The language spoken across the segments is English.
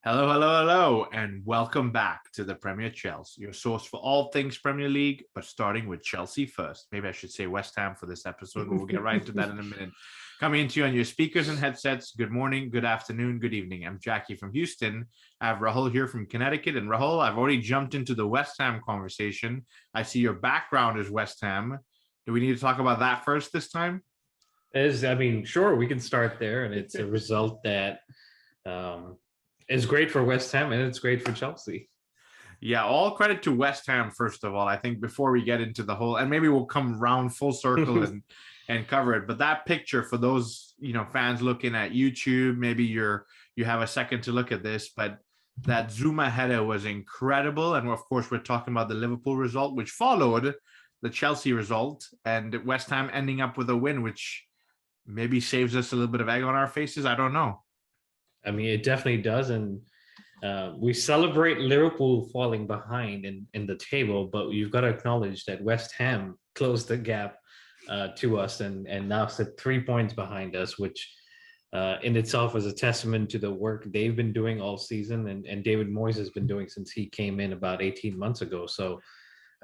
Hello, hello, hello, and welcome back to the Premier Chelsea, your source for all things Premier League, but starting with Chelsea first. Maybe I should say West Ham for this episode, but we'll get right into that in a minute. Coming into you on your speakers and headsets, good morning, good afternoon, good evening. I'm Jackie from Houston. I have Rahul here from Connecticut. And Rahul, I've already jumped into the West Ham conversation. I see your background is West Ham. Do we need to talk about that first this time? Sure, we can start there, and it's a result that is great for West Ham and it's great for Chelsea. Yeah, all credit to West Ham, first of all. I think before we get into the whole, and maybe we'll come round full circle and cover it. But that picture for those, fans looking at YouTube, maybe you have a second to look at this, but that Zuma header was incredible. And of course, we're talking about the Liverpool result, which followed the Chelsea result, and West Ham ending up with a win, which maybe saves us a little bit of egg on our faces. I don't know. I mean, it definitely does. And we celebrate Liverpool falling behind in the table, but you've got to acknowledge that West Ham closed the gap to us and now sit 3 points behind us, which in itself is a testament to the work they've been doing all season and David Moyes has been doing since he came in about 18 months ago. So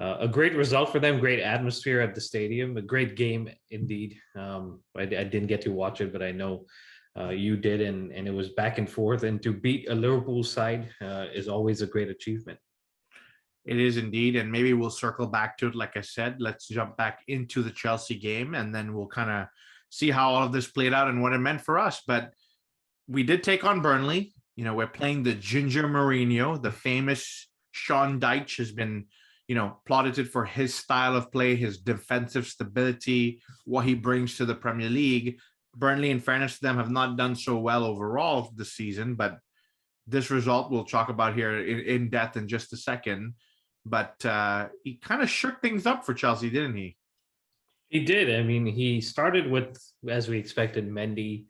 a great result for them, great atmosphere at the stadium, a great game indeed. I didn't get to watch it, but I know you did, and it was back and forth. And to beat a Liverpool side is always a great achievement. It is indeed, and maybe we'll circle back to it. Like I said, let's jump back into the Chelsea game, and then we'll kind of see how all of this played out and what it meant for us. But we did take on Burnley. We're playing the Ginger Mourinho, the famous Sean Dyche has been plauted for his style of play, his defensive stability, what he brings to the Premier League. Burnley, in fairness to them, have not done so well overall this season, but this result we'll talk about here in depth in just a second. But he kind of shook things up for Chelsea, didn't he? He did. I mean, he started with, as we expected, Mendy.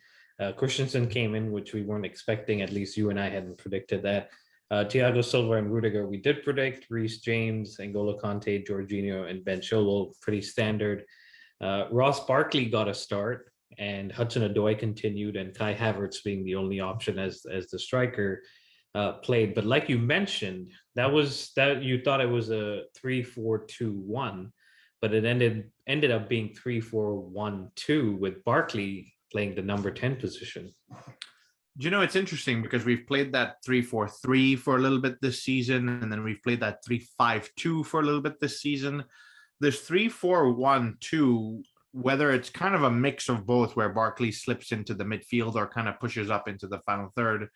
Christensen came in, which we weren't expecting. At least you and I hadn't predicted that. Thiago Silva and Rudiger, we did predict. Reece James, N'Golo Kante, Jorginho, and Ben Chilwell, pretty standard. Ross Barkley got a start, and Hudson-Odoi continued, and Kai Havertz being the only option as the striker played. But like you mentioned, that you thought it was a 3-4-2-1, but it ended up being 3-4-1-2 with Barkley playing the number 10 position. It's interesting because we've played that 3-4-3 for a little bit this season, and then we've played that 3-5-2 for a little bit this season. This 3-4-1-2, whether it's kind of a mix of both where Barkley slips into the midfield or kind of pushes up into the final third,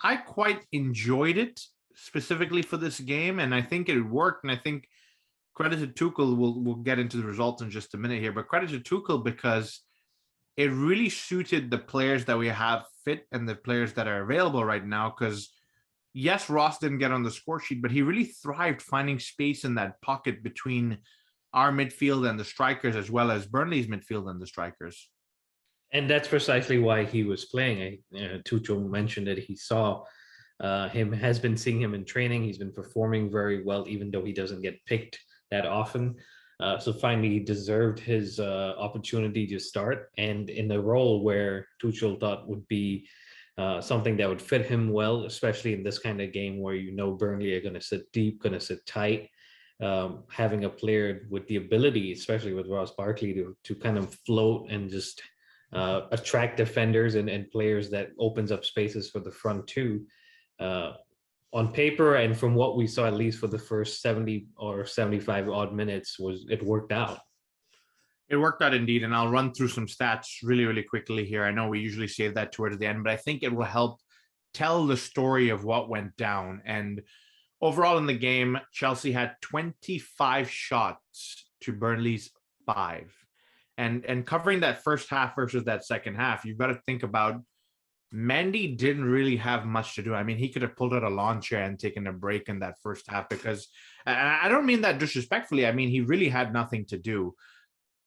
I quite enjoyed it specifically for this game, and I think it worked. And I think credit to Tuchel, we'll get into the results in just a minute here, but credit to Tuchel because it really suited the players that we have fit and the players that are available right now. Because yes, Ross didn't get on the score sheet, but he really thrived finding space in that pocket between our midfield and the strikers, as well as Burnley's midfield and the strikers. And that's precisely why he was playing. Tuchel mentioned that he saw has been seeing him in training. He's been performing very well, even though he doesn't get picked that often. So finally, he deserved his opportunity to start, and in a role where Tuchel thought would be something that would fit him well, especially in this kind of game where Burnley are going to sit deep, going to sit tight. Having a player with the ability, especially with Ross Barkley, to kind of float and just attract defenders and players that opens up spaces for the front too. On paper and from what we saw, at least for the first 70 or 75 odd minutes, it worked out. It worked out indeed, and I'll run through some stats really, really quickly here. I know we usually save that towards the end, but I think it will help tell the story of what went down. And overall in the game, Chelsea had 25 shots to Burnley's 5. And covering that first half versus that second half, you've got to think about Mendy didn't really have much to do. I mean, he could have pulled out a lawn chair and taken a break in that first half because I don't mean that disrespectfully. I mean, he really had nothing to do.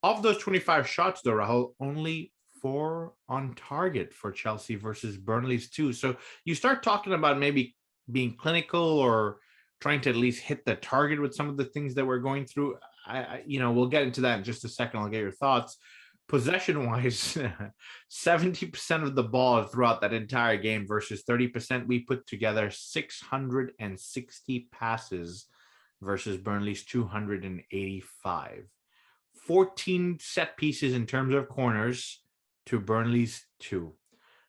Of those 25 shots, though, Rahul, only 4 on target for Chelsea versus Burnley's 2. So you start talking about maybe being clinical or trying to at least hit the target with some of the things that we're going through. We'll get into that in just a second. I'll get your thoughts. possession wise, 70% of the ball throughout that entire game versus 30%. We put together 660 passes versus Burnley's 285. 14 set pieces in terms of corners to Burnley's 2.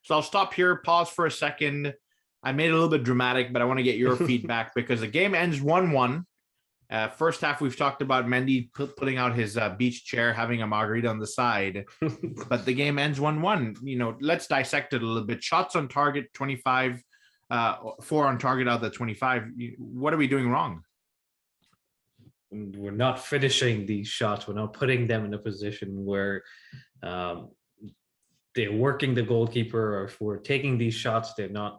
So I'll stop here, pause for a second. I made it a little bit dramatic, but I want to get your feedback because the game ends 1-1. First half, we've talked about Mendy putting out his beach chair, having a margarita on the side, but the game ends 1-1. Let's dissect it a little bit. Shots on target, 25, 4 on target out of the 25. What are we doing wrong? We're not finishing these shots. We're not putting them in a position where they're working the goalkeeper, or if we're taking these shots, they're not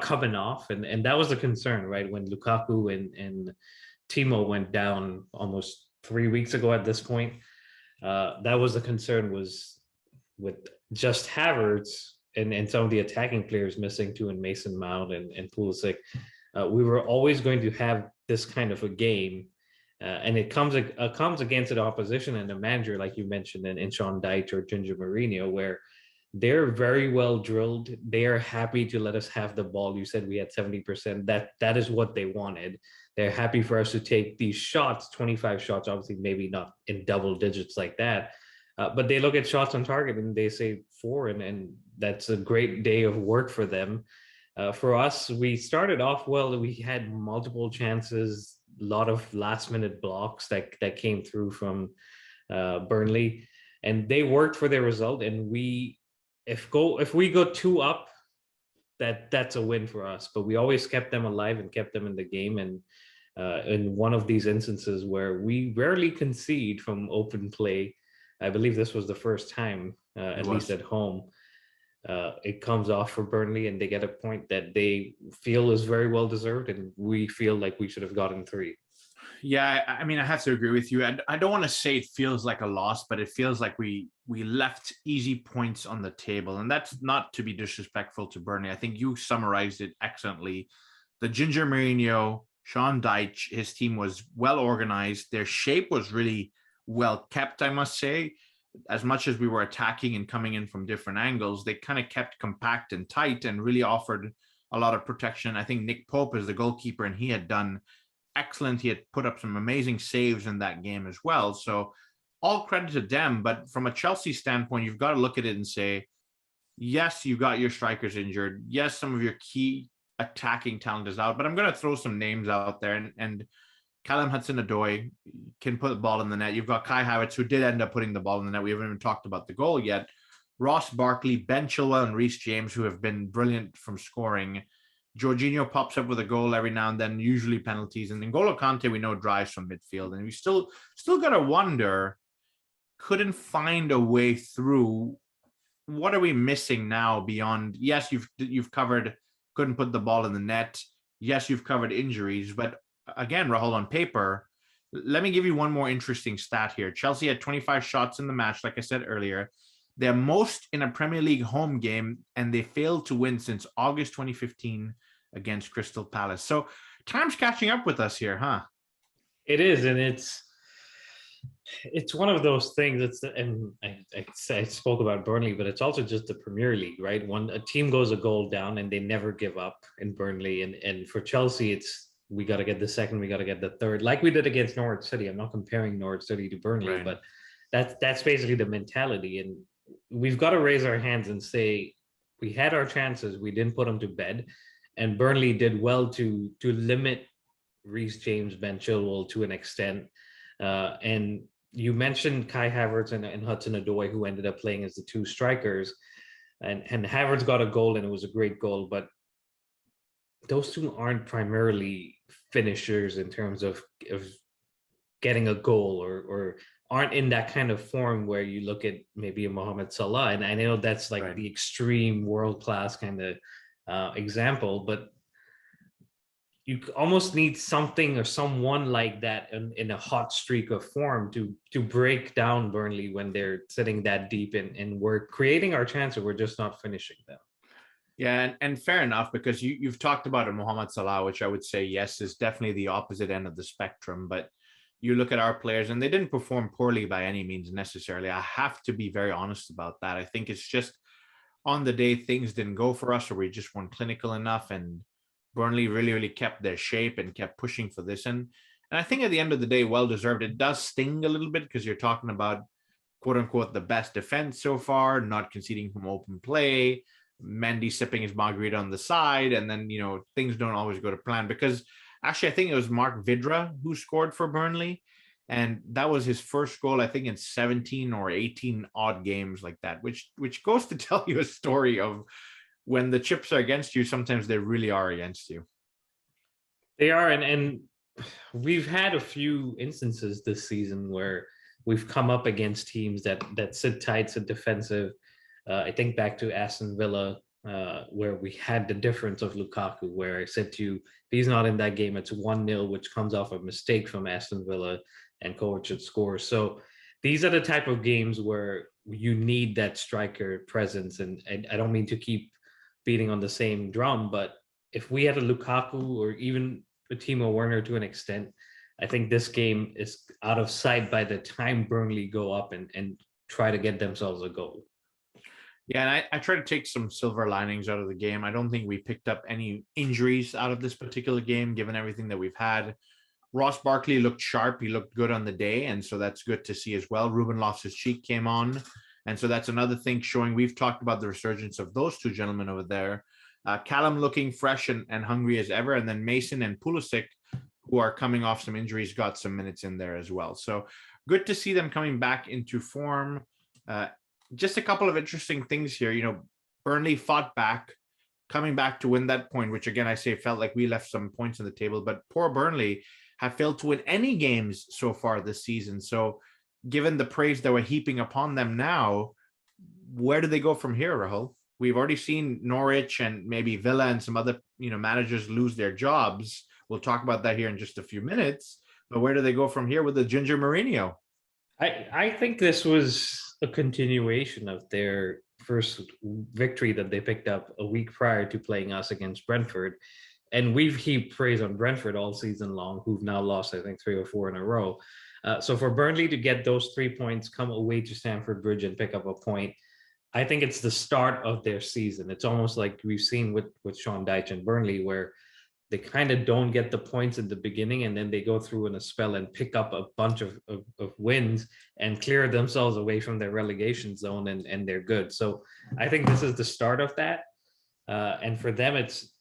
coming off. And that was the concern, right? When Lukaku and Timo went down almost 3 weeks ago at this point, that was the concern, was with just Havertz and some of the attacking players missing too, and Mason Mount and Pulisic. We were always going to have this kind of a game. And it comes against an opposition and a manager, like you mentioned, in Sean Dyche or Ginger Mourinho, where they're very well drilled. They are happy to let us have the ball. You said we had 70%. That is what they wanted. They're happy for us to take these shots, 25 shots, obviously maybe not in double digits like that. But they look at shots on target and they say 4, and that's a great day of work for them. For us, we started off well. We had multiple chances, a lot of last-minute blocks that came through from Burnley, and they worked for their result. And if we go 2 up, that's a win for us. But we always kept them alive and kept them in the game. And in one of these instances where we rarely concede from open play, I believe this was the first time, at least at home, it comes off for Burnley, and they get a point that they feel is very well deserved, and we feel like we should have gotten 3. Yeah, I mean, I have to agree with you. I don't want to say it feels like a loss, but it feels like we left easy points on the table, and that's not to be disrespectful to Burnley. I think you summarized it excellently. The Ginger Mourinho, Sean Dyche, his team was well organized. Their shape was really well kept, I must say. As much as we were attacking and coming in from different angles, they kind of kept compact and tight and really offered a lot of protection. I think Nick Pope is the goalkeeper, and he had done excellent. He had put up some amazing saves in that game as well. So all credit to them. But from a Chelsea standpoint, you've got to look at it and say, yes, you got your strikers injured. Yes, some of your key attacking talent is out. But I'm going to throw some names out there. And Callum Hudson-Odoi can put the ball in the net. You've got Kai Havertz, who did end up putting the ball in the net. We haven't even talked about the goal yet. Ross Barkley, Ben Chilwell, and Reece James, who have been brilliant from scoring. Jorginho pops up with a goal every now and then, usually penalties. And N'Golo Kante, we know, drives from midfield. And we still got to wonder, couldn't find a way through. What are we missing now beyond? Yes, you've covered, couldn't put the ball in the net. Yes, you've covered injuries, but again, Rahul, on paper, let me give you one more interesting stat here. Chelsea had 25 shots in the match, like I said earlier. They're most in a Premier League home game, and they failed to win since August 2015 against Crystal Palace. So time's catching up with us here, huh? It is, and it's one of those things. And I spoke about Burnley, but it's also just the Premier League, right? When a team goes a goal down and they never give up in Burnley, and for Chelsea, it's, we got to get the second, we got to get the third, like we did against Norwich City. I'm not comparing Norwich City to Burnley, right, but that's basically the mentality. And we've got to raise our hands and say, we had our chances, we didn't put them to bed. And Burnley did well to limit Reece James, Ben Chilwell to an extent. And you mentioned Kai Havertz and Hudson-Odoi, who ended up playing as the 2 strikers. And Havertz got a goal, and it was a great goal. But those 2 aren't primarily finishers in terms of getting a goal, or aren't in that kind of form where you look at maybe a Mohamed Salah. And I know that's like the extreme world-class kind of example, but you almost need something or someone like that in a hot streak of form to break down Burnley when they're sitting that deep, and we're creating our chances, we're just not finishing them. Yeah, and fair enough, because you've talked about a Mohamed Salah, which I would say, yes, is definitely the opposite end of the spectrum. But you look at our players and they didn't perform poorly by any means necessarily. I have to be very honest about that. I think it's just on the day things didn't go for us, or we just weren't clinical enough, and Burnley really kept their shape and kept pushing for this. And I think at the end of the day, well deserved. It does sting a little bit because you're talking about quote unquote the best defense so far, not conceding from open play, Mendy sipping his margarita on the side, and then things don't always go to plan. Because actually, I think it was Mark Vidra who scored for Burnley, and that was his first goal, I think, in 17 or 18 odd games like that, which goes to tell you a story of when the chips are against you, sometimes they really are against you. They are, and we've had a few instances this season where we've come up against teams that sit tight, sit defensive. I think back to Aston Villa, where we had the difference of Lukaku, where I said to you, if he's not in that game, it's 1-0, which comes off a mistake from Aston Villa, and Kovacic scores. So these are the type of games where you need that striker presence. And I don't mean to keep beating on the same drum, but if we had a Lukaku or even a Timo Werner to an extent, I think this game is out of sight by the time Burnley go up and try to get themselves a goal. Yeah, and I try to take some silver linings out of the game. I don't think we picked up any injuries out of this particular game, given everything that we've had. Ross Barkley looked sharp. He looked good on the day, and so that's good to see as well. Ruben Loftus-Cheek came on, and so that's another thing showing we've talked about the resurgence of those two gentlemen over there. Callum looking fresh and hungry as ever, and then Mason and Pulisic, who are coming off some injuries, got some minutes in there as well. So good to see them coming back into form. Just a couple of interesting things here. Burnley fought back, coming back to win that point, which again, I say felt like we left some points on the table, but poor Burnley have failed to win any games so far this season. So given the praise that we're heaping upon them now, where do they go from here, Rahul? We've already seen Norwich and maybe Villa and some other, managers lose their jobs. We'll talk about that here in just a few minutes. But where do they go from here with the Ginger Mourinho? I think this was a continuation of their first victory that they picked up a week prior to playing us against Brentford. And we've heaped praise on Brentford all season long, who've now lost, I think, 3 or 4 in a row. So for Burnley to get those 3 points, come away to Stamford Bridge and pick up a point, I think it's the start of their season. It's almost like we've seen with Sean Dyche and Burnley, where they kind of don't get the points at the beginning, and then they go through in a spell and pick up a bunch of wins and clear themselves away from their relegation zone, and they're good. So I think this is the start of that. And for them, it's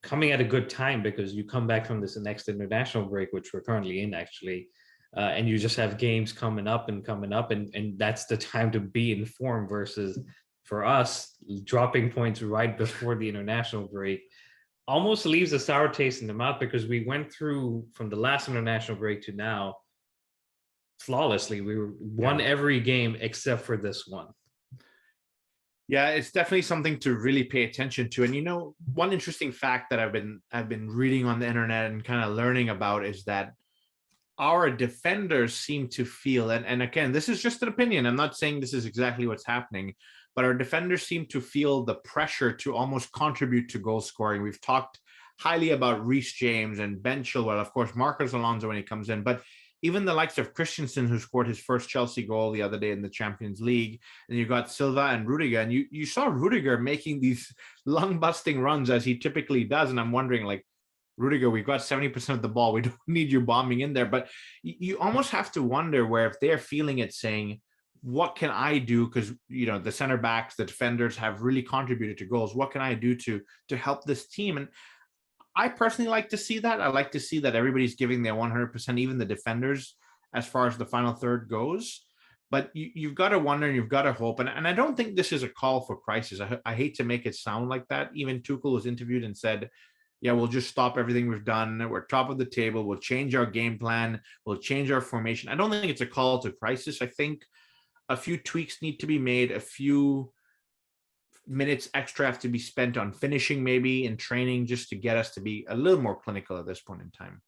coming at a good time, because you come back from this next international break, which we're currently in actually, and you just have games coming up, and that's the time to be in form, versus for us dropping points right before the international break almost leaves a sour taste in the mouth, because we went through from the last international break to now flawlessly. We won every game except for this one. Yeah, it's definitely something to really pay attention to. And one interesting fact that I've been reading on the internet and kind of learning about is that our defenders seem to feel, and again, this is just an opinion, I'm not saying this is exactly what's happening, but our defenders seem to feel the pressure to almost contribute to goal scoring. We've talked highly about Reece James and Ben Chilwell, of course, Marcus Alonso when he comes in, but even the likes of Christensen, who scored his first Chelsea goal the other day in the Champions League, and you've got Silva and Rudiger, and you saw Rudiger making these lung-busting runs as he typically does, and I'm wondering, like, Rudiger, we've got 70% of the ball. We don't need you bombing in there. But you almost have to wonder where, if they're feeling it, saying, what can I do? Because, the center backs, the defenders have really contributed to goals. What can I do to help this team? And I personally like to see that. I like to see that everybody's giving their 100%, even the defenders, as far as the final third goes. But you've got to wonder and you've got to hope. And I don't think this is a call for crisis. I hate to make it sound like that. Even Tuchel was interviewed and said, yeah, we'll just stop everything we've done. We're top of the table. We'll change our game plan. We'll change our formation. I don't think it's a call to crisis. I think a few tweaks need to be made. A few minutes extra have to be spent on finishing, maybe in training, just to get us to be a little more clinical at this point in time.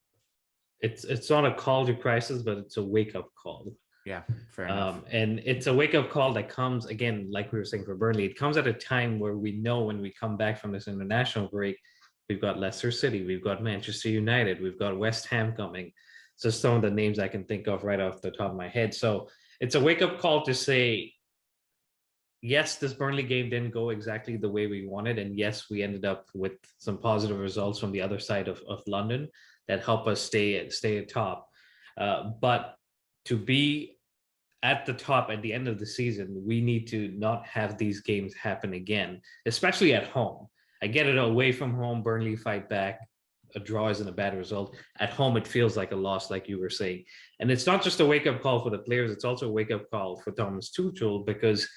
It's not a call to crisis, but it's a wake-up call. Yeah, fair enough. And it's a wake-up call that comes, again, like we were saying for Burnley, it comes at a time where we know when we come back from this international break, we've got Leicester City, we've got Manchester United, we've got West Ham coming. just some of the names I can think of right off the top of my head. So it's a wake-up call to say, yes, this Burnley game didn't go exactly the way we wanted. And yes, we ended up with some positive results from the other side of London that help us stay at top. But to be at the top at the end of the season, we need to not have these games happen again, especially at home. I get it, away from home, Burnley fight back. A draw isn't a bad result. At home, it feels like a loss, like you were saying. And it's not just a wake-up call for the players, it's also a wake-up call for Thomas Tuchel, because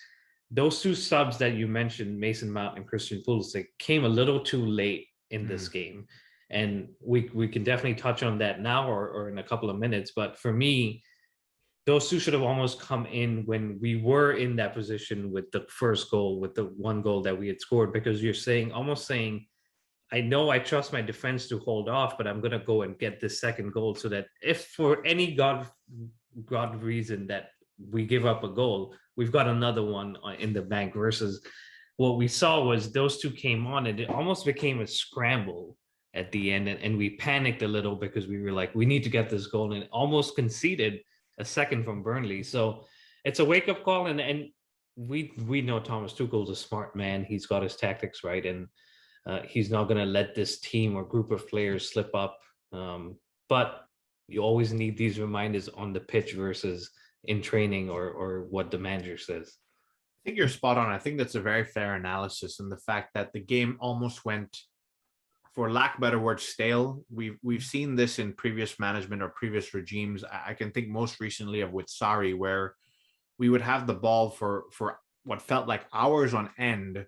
those two subs that you mentioned, Mason Mount and Christian Pulisic, came a little too late in this game. And we can definitely touch on that now or in a couple of minutes. But for me, those two should have almost come in when we were in that position with the first goal, with the one goal that we had scored, because you're almost saying, I know I trust my defense to hold off, but I'm going to go and get this second goal so that if for any God reason that we give up a goal, we've got another one in the bank. Versus what we saw was those two came on and it almost became a scramble at the end. And we panicked a little because we were like, we need to get this goal, and almost conceded a second from Burnley. So it's a wake-up call. And we know Thomas Tuchel's a smart man. He's got his tactics right. And he's not going to let this team or group of players slip up. But you always need these reminders on the pitch versus in training or what the manager says. I think you're spot on. I think that's a very fair analysis, and the fact that the game almost went, for lack of a better word, stale. We've seen this in previous management or previous regimes. I can think most recently of with Sarri, where we would have the ball for what felt like hours on end,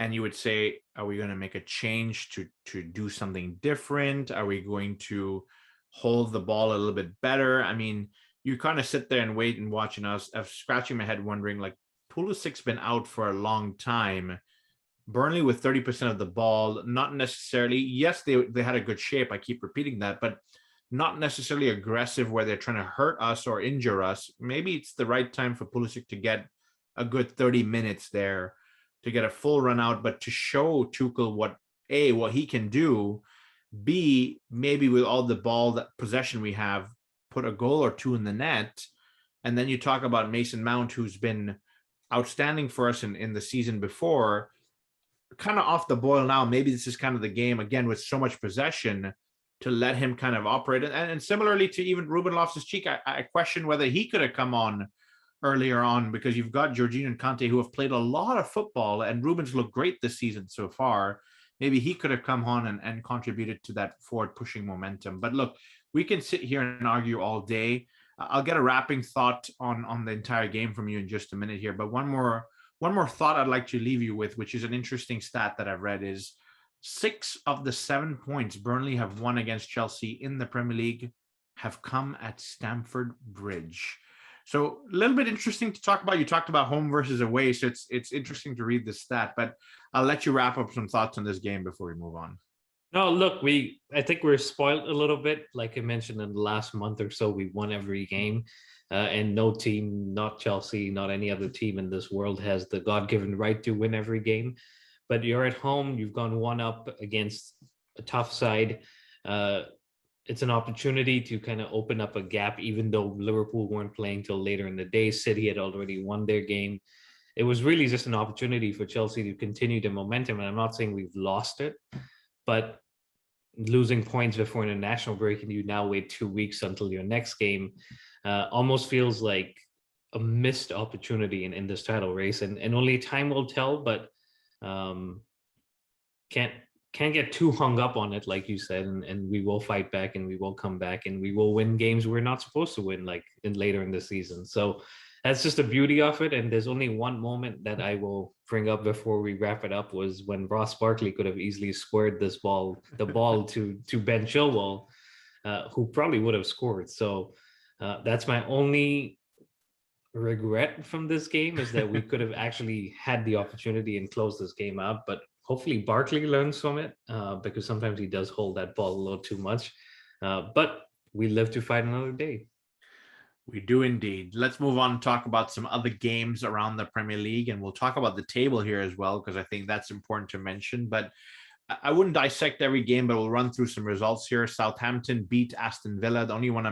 and you would say, are we going to make a change to do something different? Are we going to hold the ball a little bit better? I mean, you kind of sit there and wait and watch, and I was scratching my head wondering, like, Pulisic's been out for a long time. Burnley with 30% of the ball, not necessarily, yes, they had a good shape. I keep repeating that, but not necessarily aggressive where they're trying to hurt us or injure us. Maybe it's the right time for Pulisic to get a good 30 minutes there, to get a full run out, but to show Tuchel what he can do, B, maybe with all the ball, that possession we have, put a goal or two in the net. And then you talk about Mason Mount, who's been outstanding for us in the season before, kind of off the boil now. Maybe this is kind of the game, again, with so much possession, to let him kind of operate. And similarly to even Ruben Loftus-Cheek, I question whether he could have come on earlier on, because you've got Jorginho and Kante who have played a lot of football, and Ruben's looked great this season so far. Maybe he could have come on and contributed to that forward pushing momentum. But look, we can sit here and argue all day. I'll get a wrapping thought on the entire game from you in just a minute here. But one more thought I'd like to leave you with, which is an interesting stat that I've read, is 6 of the 7 points Burnley have won against Chelsea in the Premier League have come at Stamford Bridge. So a little bit interesting to talk about. You talked about home versus away, so it's interesting to read this stat, but I'll let you wrap up some thoughts on this game before we move on. No, look, I think we're spoiled a little bit. Like I mentioned, in the last month or so, we won every game. And no team, not Chelsea, not any other team in this world, has the God-given right to win every game. But you're at home, you've gone one up against a tough side. It's an opportunity to kind of open up a gap, even though Liverpool weren't playing till later in the day. City had already won their game. It was really just an opportunity for Chelsea to continue the momentum. And I'm not saying we've lost it, but losing points before international break, and you now wait 2 weeks until your next game, almost feels like a missed opportunity in this title race. And only time will tell, but can't get too hung up on it, like you said, and we will fight back, and we will come back, and we will win games we're not supposed to win, like later in the season. So that's just the beauty of it. And there's only one moment that I will bring up before we wrap it up, was when Ross Barkley could have easily squared the ball to Ben Chilwell, who probably would have scored. So that's my only regret from this game, is that we could have actually had the opportunity and closed this game out. But hopefully Barkley learns from it, because sometimes he does hold that ball a little too much. But we live to fight another day. We do indeed. Let's move on and talk about some other games around the Premier League, and we'll talk about the table here as well, because I think that's important to mention. But I wouldn't dissect every game, but we'll run through some results here. Southampton beat Aston Villa. The only reason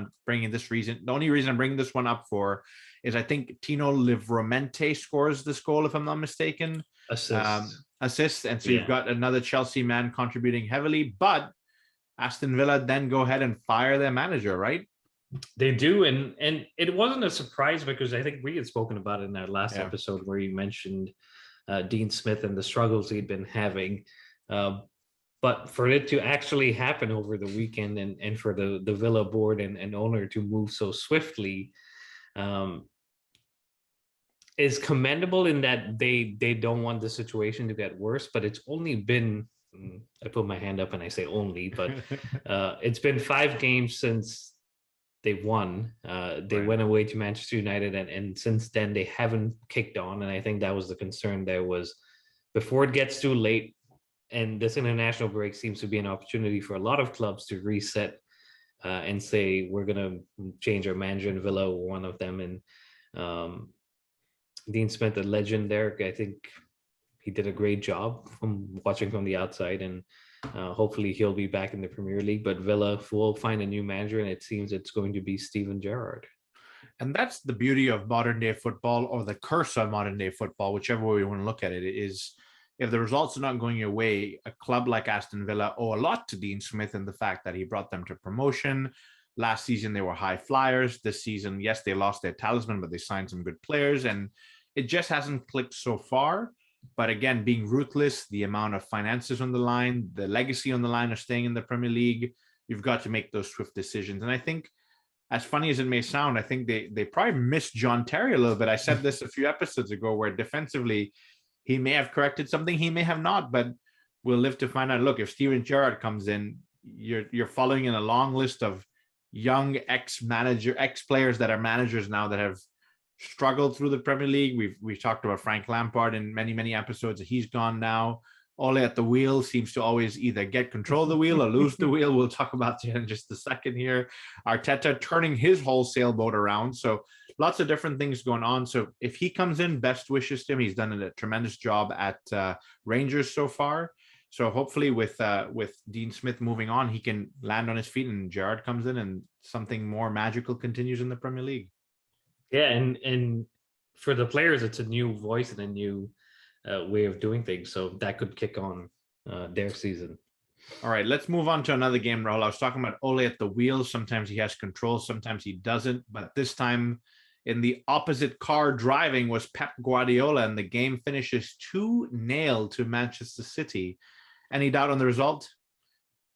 I'm bringing this one up for is I think Tino Livramento scores this goal, if I'm not mistaken. Assist. And so you've got another Chelsea man contributing heavily, but Aston Villa then go ahead and fire their manager, right? They do, and it wasn't a surprise because I think we had spoken about it in our last episode where you mentioned Dean Smith and the struggles he'd been having. But for it to actually happen over the weekend and for the Villa board and owner to move so swiftly is commendable in that they don't want the situation to get worse. But it's only been, I put my hand up and I say only, but it's been 5 games since they won. They went away to Manchester United, and since then they haven't kicked on. And I think that was the concern there was before it gets too late. And this international break seems to be an opportunity for a lot of clubs to reset and say, we're going to change our manager, in Villa, one of them. And Dean Smith, the legend there, I think he did a great job from watching from the outside. And hopefully he'll be back in the Premier League. But Villa will find a new manager, and it seems it's going to be Steven Gerrard. And that's the beauty of modern day football, or the curse of modern day football, whichever way you want to look at it, is if the results are not going your way, a club like Aston Villa owe a lot to Dean Smith in the fact that he brought them to promotion. Last season, they were high flyers. This season, yes, they lost their talisman, but they signed some good players, and it just hasn't clicked so far. But again, being ruthless, the amount of finances on the line, the legacy on the line of staying in the Premier League, you've got to make those swift decisions. And I think, as funny as it may sound, I think they probably missed John Terry a little bit. I said this a few episodes ago, where defensively, he may have corrected something, he may have not, but we'll live to find out. Look, if Steven Gerrard comes in, you're following in a long list of young ex-players that are managers now that have struggled through the Premier League. We've talked about Frank Lampard in many episodes. He's gone now. Ole at the wheel seems to always either get control of the wheel or lose the wheel. We'll talk about that in just a second here. Arteta turning his whole sailboat around. So lots of different things going on. So if he comes in, best wishes to him. He's done a tremendous job at Rangers so far. So hopefully with Dean Smith moving on, he can land on his feet and Gerrard comes in and something more magical continues in the Premier League. Yeah, and for the players, it's a new voice and a new way of doing things. So that could kick on their season. All right, let's move on to another game, Rahul. I was talking about Ole at the wheel. Sometimes he has control, sometimes he doesn't. But this time in the opposite car driving was Pep Guardiola, and the game finishes 2-0 to Manchester City. Any doubt on the result?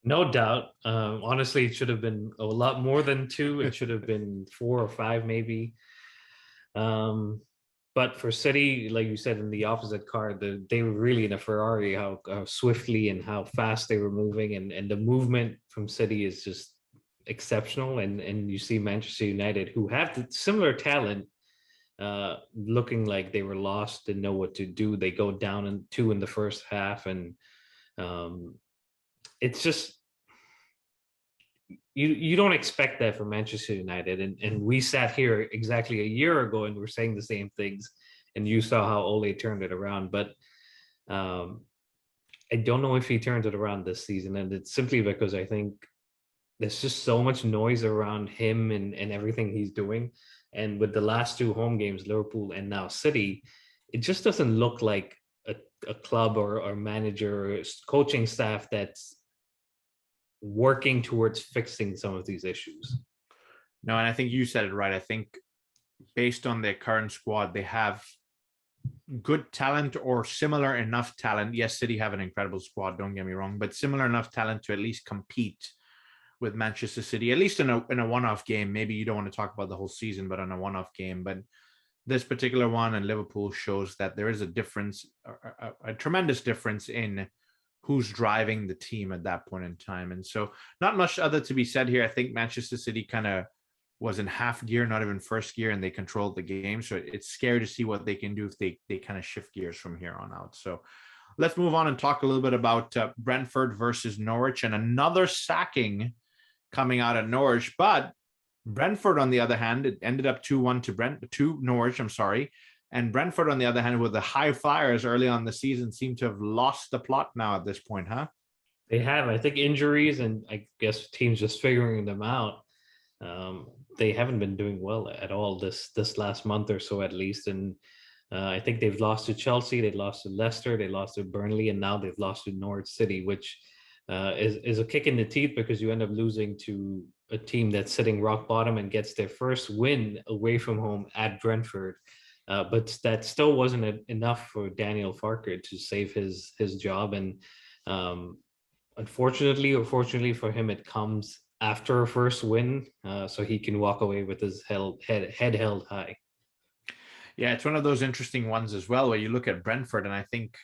No doubt. Honestly, it should have been a lot more than 2. It should have been 4 or 5 maybe. But for City, like you said, in the opposite car, they were really in a Ferrari, how swiftly and how fast they were moving. And the movement from City is just exceptional. And you see Manchester United, who have the similar talent, looking like they were lost, didn't know what to do. They go down in 2 in the first half. And it's just, you don't expect that from Manchester United. And we sat here exactly a year ago and we're saying the same things, and you saw how Ole turned it around. But I don't know if he turns it around this season, and it's simply because I think there's just so much noise around him and everything he's doing. And with the last 2 home games, Liverpool and now City, it just doesn't look like a club or manager or coaching staff that's working towards fixing some of these issues. No, and I think you said it right. I think based on their current squad, they have good talent or similar enough talent. Yes, City have an incredible squad, don't get me wrong, but similar enough talent to at least compete with Manchester City, at least in a one-off game. Maybe you don't want to talk about the whole season, but on a one-off game. But this particular one in Liverpool shows that there is a difference, a tremendous difference in who's driving the team at that point in time. And so not much other to be said here. I think Manchester City kind of was in half gear, not even first gear, and they controlled the game. So it's scary to see what they can do if they kind of shift gears from here on out. So let's move on and talk a little bit about Brentford versus Norwich, and another sacking coming out of Norwich. But Brentford, on the other hand, it ended up 2-1 to Norwich, And Brentford, on the other hand, with the high flyers early on the season, seem to have lost the plot now at this point, huh? They have, I think, injuries, and I guess teams just figuring them out. They haven't been doing well at all this last month or so, at least. And I think they've lost to Chelsea, they lost to Leicester, they lost to Burnley, and now they've lost to Norwich City, which is a kick in the teeth because you end up losing to a team that's sitting rock bottom and gets their first win away from home at Brentford. But that still wasn't enough for Daniel Farke to save his job. And um, unfortunately or fortunately for him, it comes after a first win, so he can walk away with his head held high. Yeah, it's one of those interesting ones as well, where you look at Brentford, and I think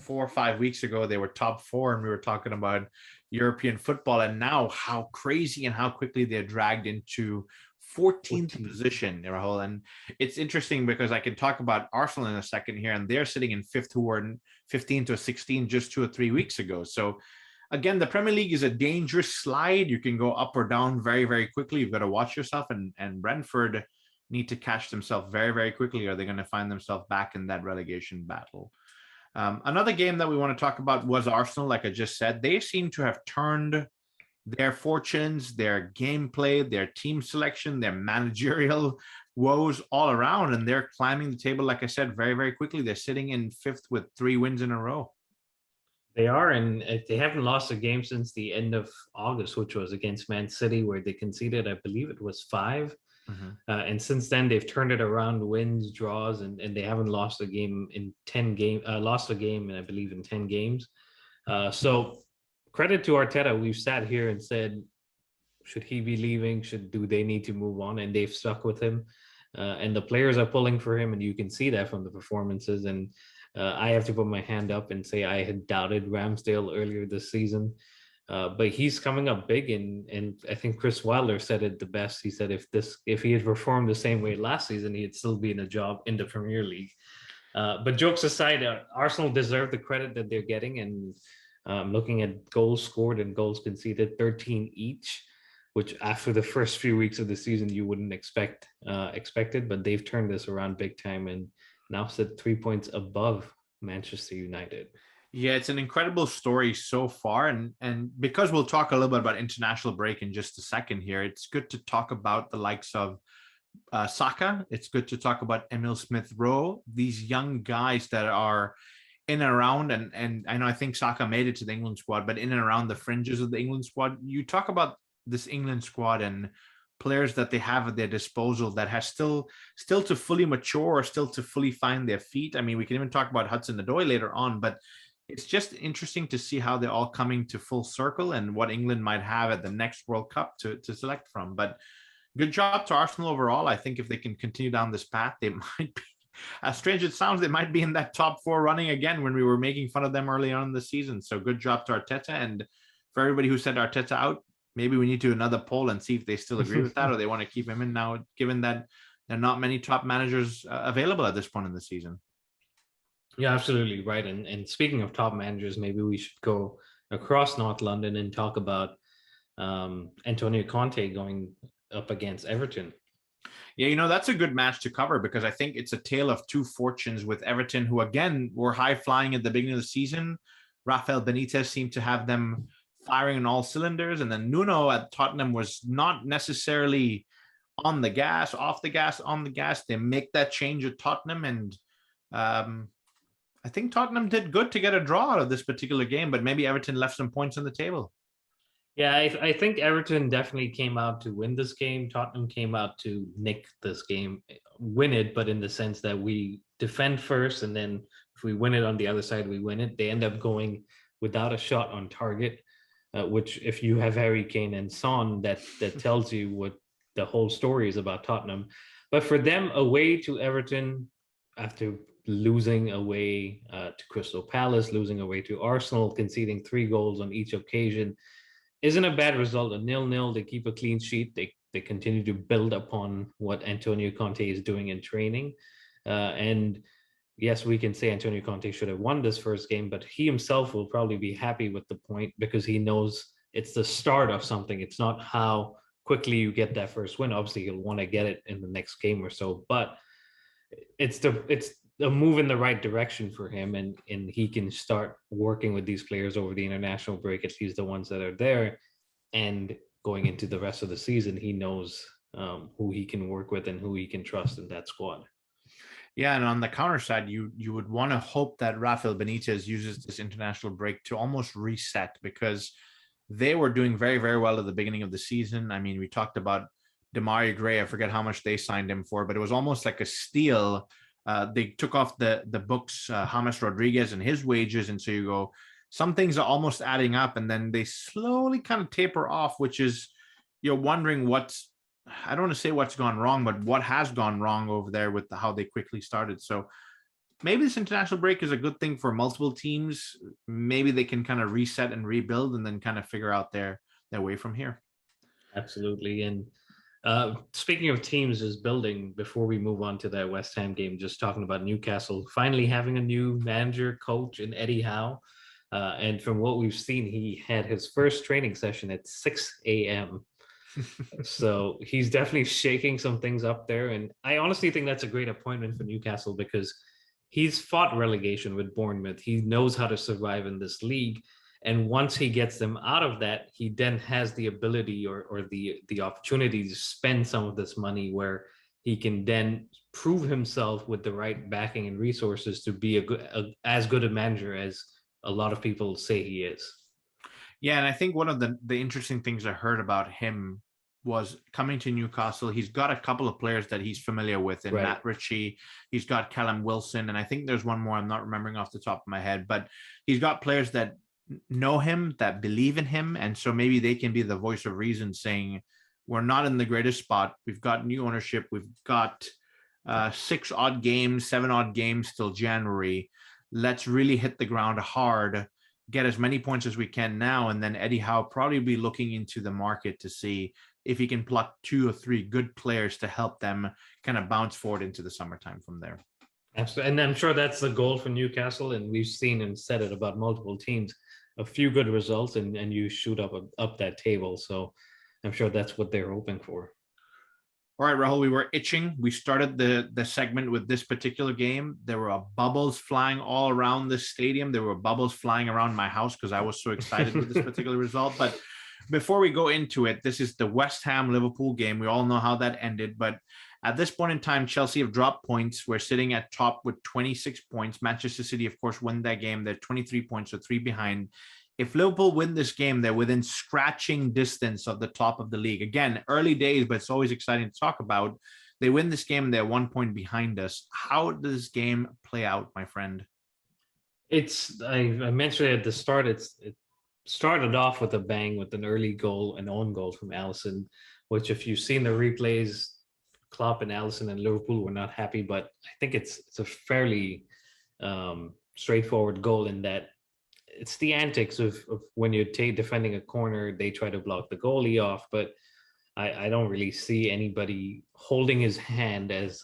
4 or 5 weeks ago they were top four, and we were talking about European football, and now how crazy and how quickly they're dragged into 14th 14. position, Rahul. And it's interesting because I can talk about Arsenal in a second here, and they're sitting in fifth, who were 15 to 16 just 2 or 3 weeks ago. So again, the Premier League is a dangerous slide. You can go up or down very, very quickly. You've got to watch yourself, and Brentford need to catch themselves very, very quickly, or they're going to find themselves back in that relegation battle. Another game that we want to talk about was Arsenal. Like I just said, they seem to have turned their fortunes, their gameplay, their team selection, their managerial woes all around, and they're climbing the table, like I said, very, very quickly. They're sitting in fifth with 3 wins in a row. They are, and they haven't lost a game since the end of August, which was against Man City, where they conceded, I believe it was 5. Mm-hmm. And since then, they've turned it around, wins, draws, and they haven't lost a game in 10 games. Lost a game, and I believe in 10 games. So credit to Arteta. We've sat here and said, should he be leaving? Do they need to move on? And they've stuck with him. And the players are pulling for him, and you can see that from the performances. And I have to put my hand up and say I had doubted Ramsdale earlier this season. But he's coming up big, and I think Chris Wilder said it the best. He said if he had performed the same way last season, he'd still be in a job in the Premier League. But jokes aside, Arsenal deserve the credit that they're getting, and looking at goals scored and goals conceded, 13 each, which after the first few weeks of the season you wouldn't expected, but they've turned this around big time and now sit 3 points above Manchester United. Yeah, it's an incredible story so far. And because we'll talk a little bit about international break in just a second here, it's good to talk about the likes of Saka. It's good to talk about Emil Smith-Rowe, these young guys that are in and around. And I know I think Saka made it to the England squad, but in and around the fringes of the England squad. You talk about this England squad and players that they have at their disposal that has still to fully mature or still to fully find their feet. I mean, we can even talk about Hudson-Odoi later on, but it's just interesting to see how they're all coming to full circle and what England might have at the next World Cup to select from. But good job to Arsenal overall. I think if they can continue down this path, they might be, as strange as it sounds, they might be in that top 4 running again when we were making fun of them early on in the season. So good job to Arteta. And for everybody who sent Arteta out, maybe we need to do another poll and see if they still agree with that or they want to keep him in now, given that there are not many top managers available at this point in the season. Yeah, absolutely right. And speaking of top managers, maybe we should go across North London and talk about Antonio Conte going up against Everton. Yeah, that's a good match to cover because I think it's a tale of two fortunes with Everton, who again were high flying at the beginning of the season. Rafael Benitez seemed to have them firing on all cylinders, and then Nuno at Tottenham was not necessarily on the gas, off the gas, on the gas. They make that change at Tottenham, and I think Tottenham did good to get a draw out of this particular game, but maybe Everton left some points on the table. Yeah, I think Everton definitely came out to win this game. Tottenham came out to nick this game, win it, but in the sense that we defend first, and then if we win it on the other side, we win it. They end up going without a shot on target, which if you have Harry Kane and Son, that tells you what the whole story is about Tottenham. But for them, away to Everton, after losing away to Crystal Palace, losing away to Arsenal, conceding 3 goals on each occasion, isn't a bad result. A 0-0, they keep a clean sheet. They continue to build upon what Antonio Conte is doing in training. And yes, we can say Antonio Conte should have won this first game, but he himself will probably be happy with the point because he knows it's the start of something. It's not how quickly you get that first win. Obviously, you'll want to get it in the next game or so, but it's a move in the right direction for him, and he can start working with these players over the international break, at least the ones that are there, and going into the rest of the season, he knows who he can work with and who he can trust in that squad. Yeah, and on the counter side, you would want to hope that Rafael Benitez uses this international break to almost reset, because they were doing very, very well at the beginning of the season. I mean, we talked about Demarai Gray. I forget how much they signed him for, but it was almost like a steal. They took off the books James Rodriguez and his wages, and so you go, some things are almost adding up, and then they slowly kind of taper off, which is, you're wondering I don't want to say what's gone wrong, but what has gone wrong over there with how they quickly started. So maybe this international break is a good thing for multiple teams. Maybe they can kind of reset and rebuild and then kind of figure out their way from here. Absolutely. And speaking of teams is building, before we move on to that West Ham game, just talking about Newcastle finally having a new manager, coach in Eddie Howe. And from what we've seen, he had his first training session at 6 a.m. So he's definitely shaking some things up there. And I honestly think that's a great appointment for Newcastle, because he's fought relegation with Bournemouth. He knows how to survive in this league. And once he gets them out of that, he then has the ability or the opportunity to spend some of this money, where he can then prove himself with the right backing and resources to be as good a manager as a lot of people say he is. Yeah, and I think one of the interesting things I heard about him was coming to Newcastle. He's got a couple of players that he's familiar with in Matt Ritchie. He's got Callum Wilson, and I think there's one more I'm not remembering off the top of my head, but he's got players that know him, that believe in him, and so maybe they can be the voice of reason, saying, we're not in the greatest spot. We've got new ownership. We've got 7 odd games till January. Let's really hit the ground hard, get as many points as we can now, and then Eddie Howe probably be looking into the market to see if he can pluck 2 or 3 good players to help them kind of bounce forward into the summertime from there. Absolutely. And I'm sure that's the goal for Newcastle, and we've seen and said it about multiple teams, a few good results and you shoot up that table. So I'm sure that's what they're hoping for. All right, Rahul, we were itching. We started the segment with this particular game. There were bubbles flying all around the stadium. There were bubbles flying around my house because I was so excited with this particular result. But before we go into it, this is the West Ham-Liverpool game. We all know how that ended. But at this point in time, Chelsea have dropped points. We're sitting at top with 26 points. Manchester City, of course, won that game. They're 23 points, so 3 behind. If Liverpool win this game, they're within scratching distance of the top of the league. Again, early days, but it's always exciting to talk about. They win this game, they're 1 point behind us. How does this game play out, my friend? I mentioned it at the start. It started off with a bang with an early goal, an own goal from Alisson, which, if you've seen the replays, Klopp and Alisson and Liverpool were not happy. But I think it's a fairly straightforward goal, in that it's the antics of when you're defending a corner, they try to block the goalie off, but I don't really see anybody holding his hand, as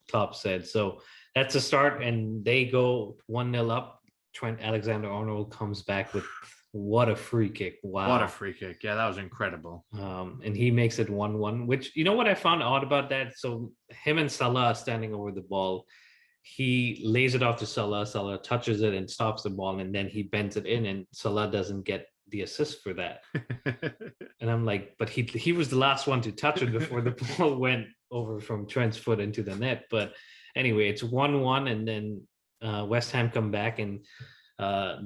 Klopp said. So that's a start, and they go 1-0 up. Trent Alexander-Arnold comes back with, what a free kick. Wow. What a free kick. Yeah, that was incredible. And he makes it 1-1, which, you know what I found odd about that? So him and Salah standing over the ball. He lays it off to Salah. Salah touches it and stops the ball, and then he bends it in, and Salah doesn't get the assist for that. And I'm like, but he was the last one to touch it before the ball went over from Trent's foot into the net. But anyway, it's 1-1, and then West Ham come back, and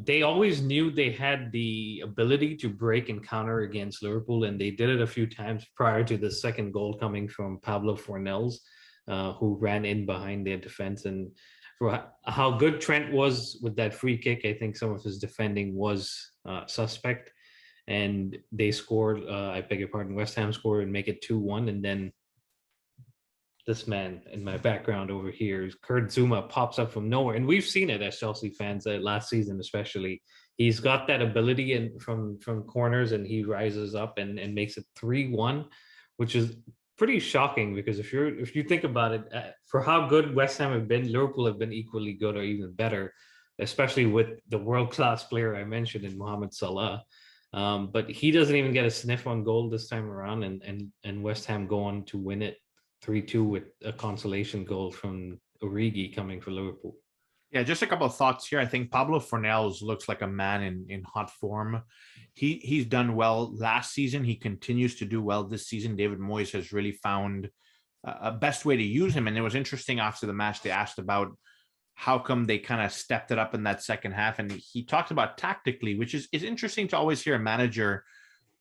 they always knew they had the ability to break and counter against Liverpool, and they did it a few times prior to the second goal coming from Pablo Fornells, who ran in behind their defense. And for how good Trent was with that free kick, I think some of his defending was suspect. And they scored, I beg your pardon, West Ham scored and make it 2-1. And then this man in my background over here, Kurt Zuma, pops up from nowhere. And we've seen it as Chelsea fans last season, especially. He's got that ability from corners, and he rises up and makes it 3-1, which is pretty shocking, because if you think about it, for how good West Ham have been, Liverpool have been equally good or even better, especially with the world-class player I mentioned in Mohamed Salah. But he doesn't even get a sniff on goal this time around, and West Ham go on to win it 3-2 with a consolation goal from Origi coming for Liverpool. Yeah, just a couple of thoughts here. I think Pablo Fornells looks like a man in hot form. He's done well last season. He continues to do well this season. David Moyes has really found a best way to use him. And it was interesting after the match, they asked about how come they kind of stepped it up in that second half. And he talked about tactically, which is interesting to always hear a manager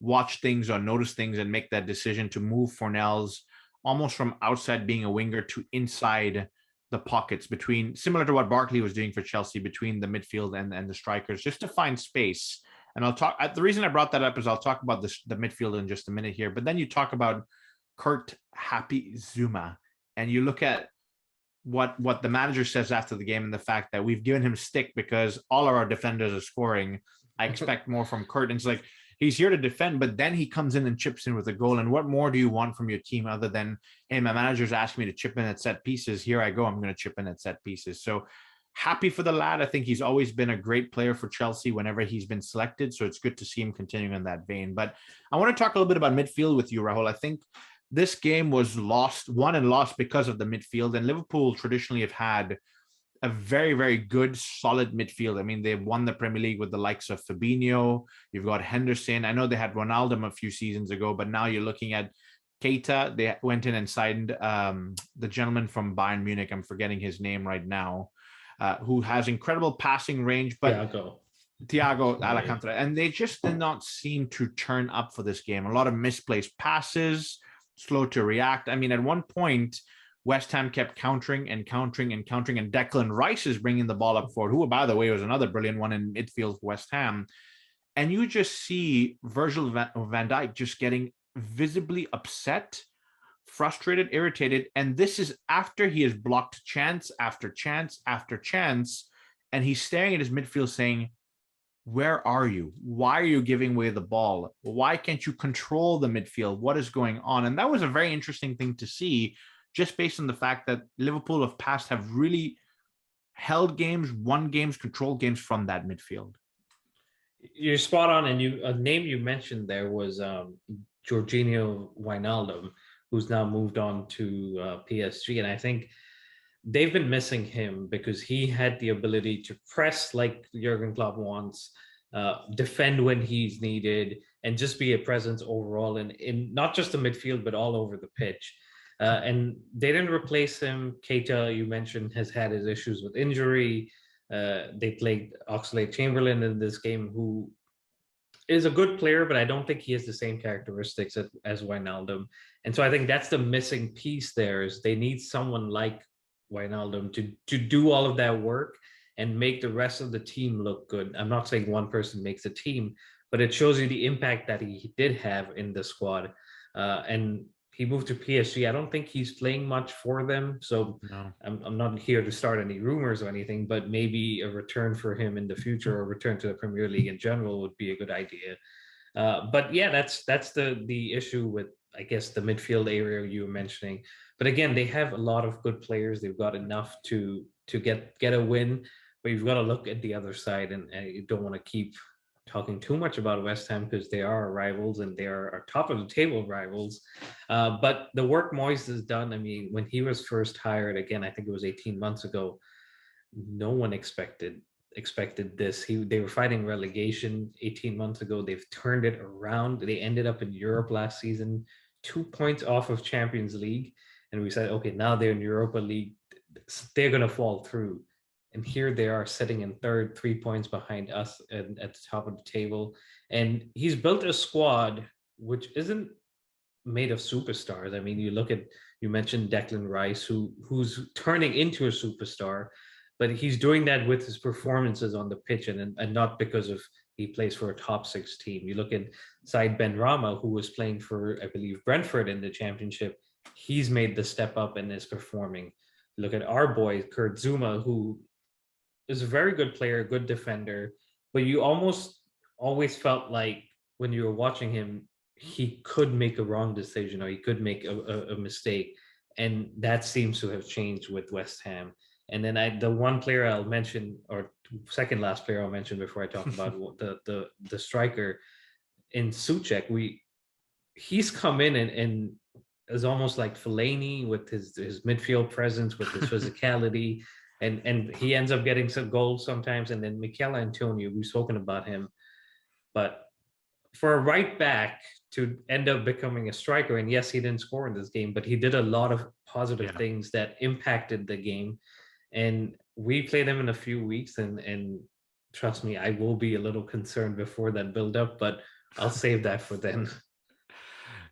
watch things or notice things and make that decision to move Fornells almost from outside being a winger to inside the pockets, between, similar to what Barkley was doing for Chelsea, between the midfield and the strikers, just to find space. And I'll talk, the reason I brought that up is I'll talk about the midfield in just a minute here, but then you talk about Kurt Happy Zuma, and you look at what the manager says after the game, and the fact that we've given him stick because all of our defenders are scoring. I expect more from Kurt. And it's like, he's here to defend, but then he comes in and chips in with a goal. And what more do you want from your team other than, hey, my manager's asked me to chip in at set pieces. Here I go. I'm going to chip in at set pieces. So happy for the lad. I think he's always been a great player for Chelsea whenever he's been selected. So it's good to see him continuing in that vein. But I want to talk a little bit about midfield with you, Rahul. I think this game was won and lost because of the midfield. And Liverpool traditionally have had a very, very good, solid midfield. I mean, they've won the Premier League with the likes of Fabinho. You've got Henderson. I know they had Ronaldo a few seasons ago, but now you're looking at Keita. They went in and signed the gentleman from Bayern Munich. I'm forgetting his name right now, who has incredible passing range. But Thiago Alcantara. And they just did not seem to turn up for this game. A lot of misplaced passes, slow to react. I mean, at one point, West Ham kept countering, and Declan Rice is bringing the ball up forward, who, by the way, was another brilliant one in midfield for West Ham. And you just see Virgil van Dijk just getting visibly upset, frustrated, irritated. And this is after he has blocked chance after chance after chance. And he's staring at his midfield saying, where are you? Why are you giving away the ball? Why can't you control the midfield? What is going on? And that was a very interesting thing to see, just based on the fact that Liverpool of past have really held games, won games, controlled games from that midfield. You're spot on. And a name you mentioned there was Jorginho Wijnaldum, who's now moved on to PSG. And I think they've been missing him because he had the ability to press like Jurgen Klopp wants, defend when he's needed, and just be a presence overall in not just the midfield, but all over the pitch. And they didn't replace him. Keita, you mentioned, has had his issues with injury. They played Oxlade-Chamberlain in this game, who is a good player, but I don't think he has the same characteristics as Wijnaldum. And so I think that's the missing piece there, is they need someone like Wijnaldum to do all of that work and make the rest of the team look good. I'm not saying one person makes a team, but it shows you the impact that he did have in the squad. And he moved to PSG. I don't think he's playing much for them. So no. I'm not here to start any rumors or anything, but maybe a return for him in the future, or return to the Premier League in general, would be a good idea. But yeah, that's the issue with, I guess, the midfield area you were mentioning. But again, they have a lot of good players. They've got enough to get a win, but you've got to look at the other side, and you don't want to keep talking too much about West Ham because they are our rivals and they are our top of the table rivals. But the work Moyes has done, I mean, when he was first hired, again, I think it was 18 months ago, no one expected this. They were fighting relegation 18 months ago. They've turned it around. They ended up in Europe last season, 2 points off of Champions League. And we said, okay, now they're in Europa League. They're going to fall through. And here they are sitting in third, 3 points behind us at the top of the table. And he's built a squad which isn't made of superstars. I mean, you mentioned Declan Rice, who's turning into a superstar, but he's doing that with his performances on the pitch and not because of he plays for a top 6 team. You look at Said Benrahma, who was playing for, I believe, Brentford in the championship. He's made the step up and is performing. Look at our boy, Kurt Zuma, who is a very good player, good defender, but you almost always felt like when you were watching him, he could make a wrong decision or he could make a mistake. And that seems to have changed with West Ham. And then the one player I'll mention, or second last player I'll mention before I talk about the striker in Souček, he's come in and is almost like Fellaini with his midfield presence, with his physicality, and he ends up getting some goals sometimes. And then Mikel Antonio, we've spoken about him, but for a right back to end up becoming a striker, and yes, he didn't score in this game, but he did a lot of positive things that impacted the game. And we played him in a few weeks, and trust me, I will be a little concerned before that build up, but I'll save that for then.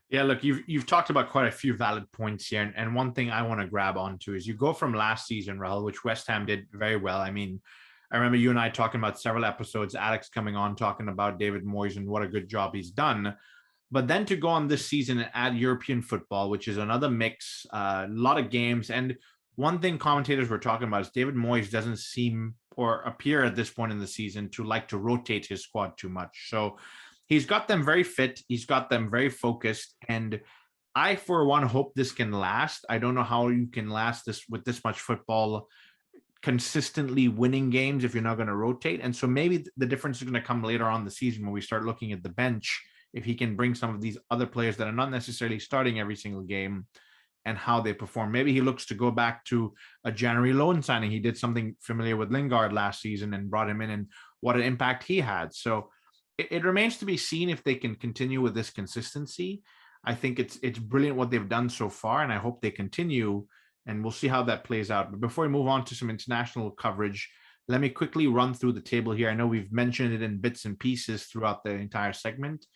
Yeah, look, you've talked about quite a few valid points here, and one thing I want to grab onto is you go from last season, Rahul, which West Ham did very well. I mean, I remember you and I talking about several episodes, Alex coming on talking about David Moyes and what a good job he's done. But then to go on this season and add European football, which is another mix, a lot of games. And one thing commentators were talking about is David Moyes doesn't seem or appear at this point in the season to like to rotate his squad too much. So he's got them very fit. He's got them very focused. And I, for one, hope this can last. I don't know how you can last this with this much football, consistently winning games if you're not going to rotate. And so maybe the difference is going to come later on the season when we start looking at the bench, if he can bring some of these other players that are not necessarily starting every single game and how they perform. Maybe he looks to go back to a January loan signing. He did something familiar with Lingard last season and brought him in, and what an impact he had. So it remains to be seen if they can continue with this consistency. I think it's brilliant what they've done so far, and I hope they continue, and we'll see how that plays out. But before we move on to some international coverage, let me quickly run through the table here. I know we've mentioned it in bits and pieces throughout the entire segment,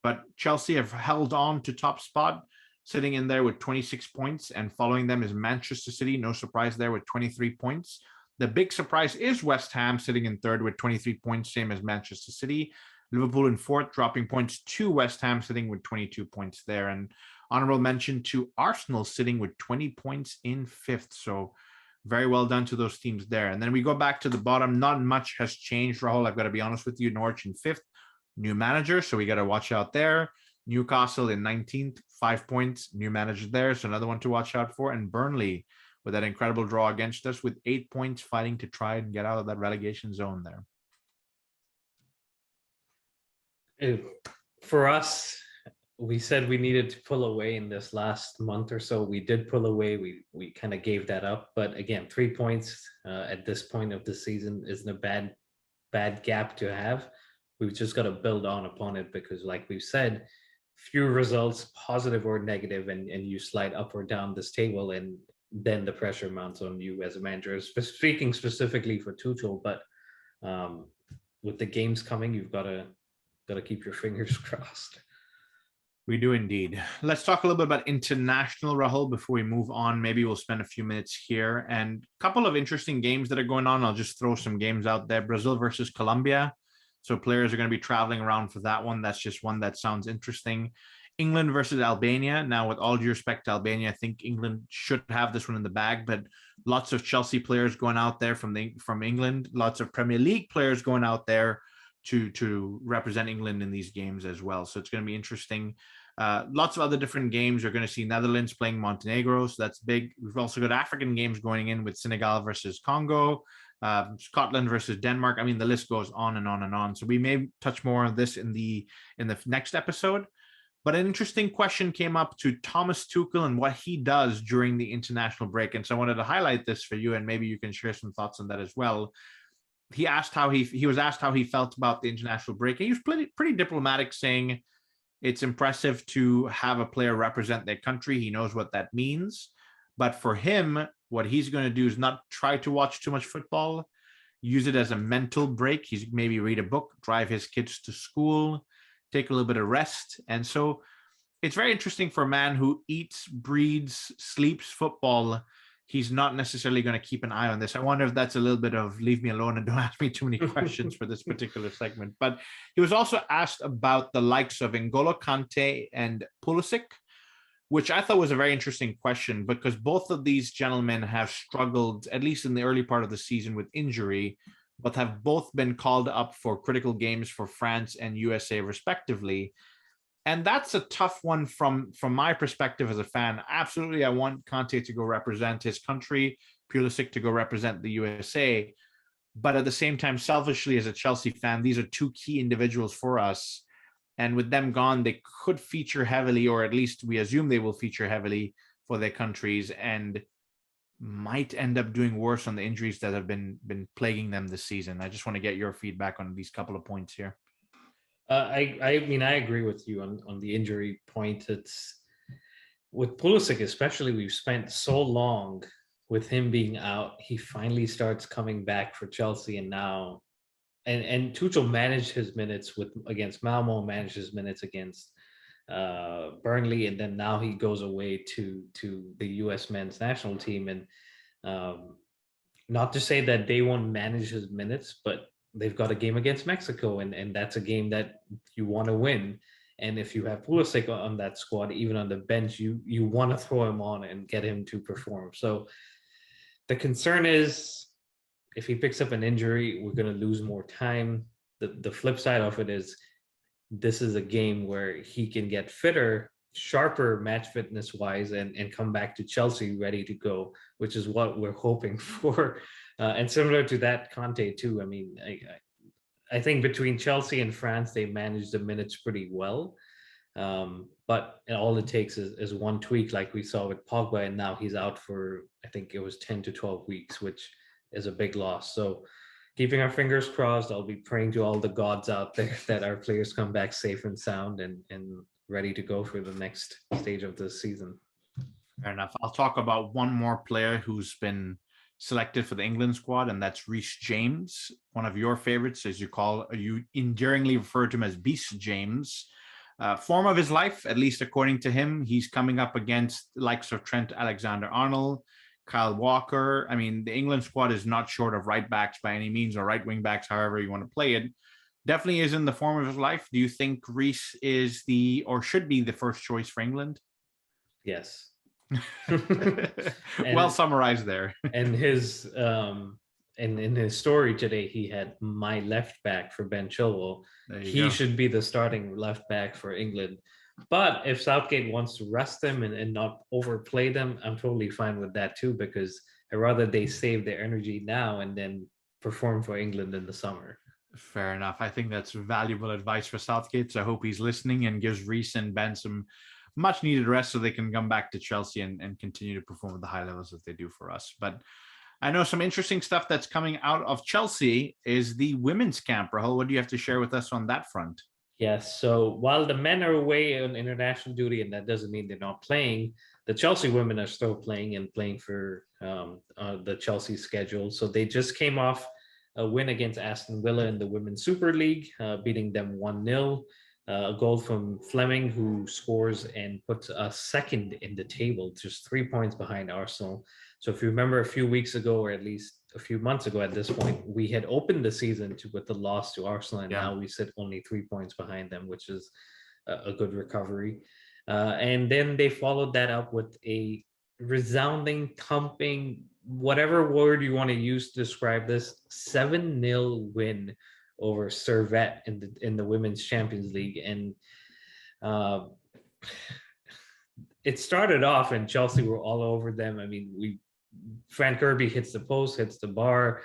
but Chelsea have held on to top spot, sitting in there with 26 points, and following them is Manchester City. No surprise there with 23 points. The big surprise is West Ham sitting in third with 23 points, same as Manchester City. Liverpool in fourth, dropping points to West Ham, sitting with 22 points there. And honorable mention to Arsenal, sitting with 20 points in fifth. So very well done to those teams there. And then we go back to the bottom. Not much has changed, Rahul. I've got to be honest with you. Norwich in fifth, new manager, so we got to watch out there. Newcastle in 19th, 5 points, new manager there, so another one to watch out for. And Burnley with that incredible draw against us with 8 points, fighting to try and get out of that relegation zone there. For us, we said we needed to pull away in this last month or so. We did pull away. We kind of gave that up. But again, 3 points at this point of the season isn't a bad gap to have. We've just got to build on upon it, because like we've said, few results, positive or negative, and you slide up or down this table, and then the pressure mounts on you as a manager. Speaking specifically for Tuchel, but with the games coming, you've got to keep your fingers crossed. We do indeed. Let's talk a little bit about international, Rahul, before we move on. Maybe we'll spend a few minutes here. And a couple of interesting games that are going on. I'll just throw some games out there. Brazil versus Colombia. So players are going to be traveling around for that one. That's just one that sounds interesting. England versus Albania. Now, with all due respect to Albania, I think England should have this one in the bag, but lots of Chelsea players going out there from England, lots of Premier League players going out there to represent England in these games as well. So it's going to be interesting. Lots of other different games. You're going to see Netherlands playing Montenegro, so that's big. We've also got African games going in with Senegal versus Congo, Scotland versus Denmark. I mean, the list goes on and on and on. So we may touch more on this in the next episode. But an interesting question came up to Thomas Tuchel and what he does during the international break. And so I wanted to highlight this for you, and maybe you can share some thoughts on that as well. He asked how he was asked how he felt about the international break. And he was pretty diplomatic, saying it's impressive to have a player represent their country. He knows what that means. But for him, what he's going to do is not try to watch too much football, use it as a mental break. He's maybe read a book, drive his kids to school, take a little bit of rest. And so it's very interesting for a man who eats, breathes, sleeps football. He's not necessarily going to keep an eye on this. I wonder if that's a little bit of leave me alone and don't ask me too many questions for this particular segment. But he was also asked about the likes of N'Golo Kante and Pulisic, which I thought was a very interesting question, because both of these gentlemen have struggled, at least in the early part of the season, with injury, but have both been called up for critical games for France and USA respectively. And that's a tough one from my perspective as a fan. Absolutely, I want Kante to go represent his country, Pulisic to go represent the USA. But at the same time, selfishly as a Chelsea fan, these are two key individuals for us. And with them gone, they could feature heavily, or at least we assume they will feature heavily for their countries, and might end up doing worse on the injuries that have been plaguing them this season. I just want to get your feedback on these couple of points here. I mean, I agree with you on the injury point. It's with Pulisic, especially, we've spent so long with him being out. He finally starts coming back for Chelsea, and now, and Tuchel managed his minutes against Malmo, managed his minutes against Burnley, and then now he goes away to the U.S. men's national team. And not to say that they won't manage his minutes, but they've got a game against Mexico, and that's a game that you want to win. And if you have Pulisic on that squad, even on the bench, you want to throw him on and get him to perform. So the concern is, if he picks up an injury, we're going to lose more time. The flip side of it is, this is a game where he can get fitter, sharper match fitness wise, and come back to Chelsea ready to go, which is what we're hoping for. And similar to that, Conte too. I mean, I think between Chelsea and France, they manage the minutes pretty well. But all it takes is one tweak, like we saw with Pogba, and now he's out for, I think it was 10 to 12 weeks, which is a big loss. So keeping our fingers crossed, I'll be praying to all the gods out there that our players come back safe and sound and ready to go for the next stage of the season. Fair enough. I'll talk about one more player who's been selected for the England squad, and that's Reece James, one of your favorites, as you endearingly refer to him as Beast James. Form of his life, at least according to him, he's coming up against the likes of Trent Alexander-Arnold, Kyle Walker. I mean, the England squad is not short of right backs by any means, or right wing backs, however you want to play it. Definitely is in the form of his life. Do you think Reece is or should be the first choice for England? Yes. Well summarized there. And his and in his story today, he had my left back for Ben Chilwell. He should be the starting left back for England. But if Southgate wants to rest them and not overplay them, I'm totally fine with that too, because I'd rather they save their energy now and then perform for England in the summer. Fair enough. I think that's valuable advice for Southgate. So I hope he's listening and gives Reece and Ben some much needed rest so they can come back to Chelsea and continue to perform at the high levels that they do for us. But I know some interesting stuff that's coming out of Chelsea is the women's camp. Rahul, what do you have to share with us on that front? Yes. So while the men are away on international duty, and that doesn't mean they're not playing, the Chelsea women are still playing and playing for the Chelsea schedule. So they just came off a win against Aston Villa in the Women's Super League, beating them 1-0. A goal from Fleming, who scores and puts us second in the table, just 3 points behind Arsenal. So if you remember a few weeks ago, or at least a few months ago at this point, we had opened the season with the loss to Arsenal, and now we sit only 3 points behind them, which is a good recovery. And then they followed that up with a resounding, thumping, whatever word you want to use to describe this, 7-0 win over Servette in the Women's Champions League. And it started off and Chelsea were all over them. I mean, Fran Kirby hits the post, hits the bar,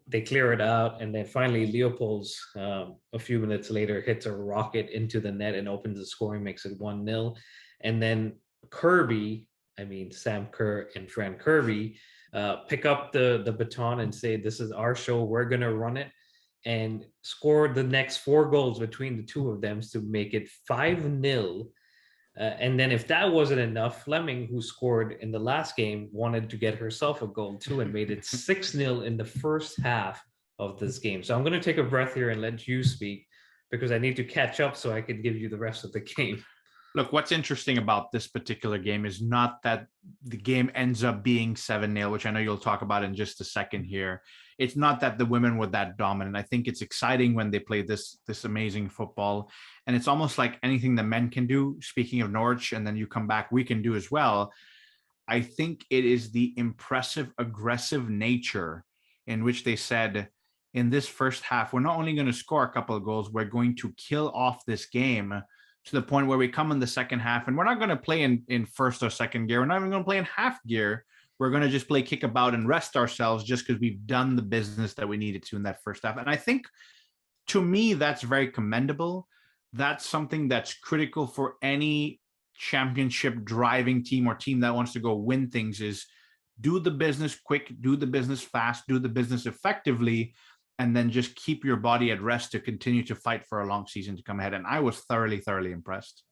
they clear it out, and then finally Leopold's a few minutes later hits a rocket into the net and opens the scoring, makes it 1-0. And then Sam Kerr and Fran Kirby pick up the baton and say, this is our show, we're going to run it, and scored the next 4 goals between the two of them to make it 5-0. And then if that wasn't enough, Fleming, who scored in the last game, wanted to get herself a goal too and made it 6-0 in the first half of this game. So I'm going to take a breath here and let you speak, because I need to catch up so I can give you the rest of the game. Look, what's interesting about this particular game is not that the game ends up being 7-0, which I know you'll talk about in just a second here. It's not that the women were that dominant. I think it's exciting when they play this amazing football. And it's almost like anything the men can do, speaking of Norwich, and then you come back, we can do as well. I think it is the impressive, aggressive nature in which they said, in this first half, we're not only going to score a couple of goals, we're going to kill off this game to the point where we come in the second half and we're not going to play in first or second gear. We're not even going to play in half gear. We're going to just play kickabout and rest ourselves just because we've done the business that we needed to in that first half. And I think, to me, that's very commendable, that's something that's critical for any championship driving team or team that wants to go win things, is do the business quick, do the business fast, do the business effectively, and then just keep your body at rest to continue to fight for a long season to come ahead. And I was thoroughly impressed.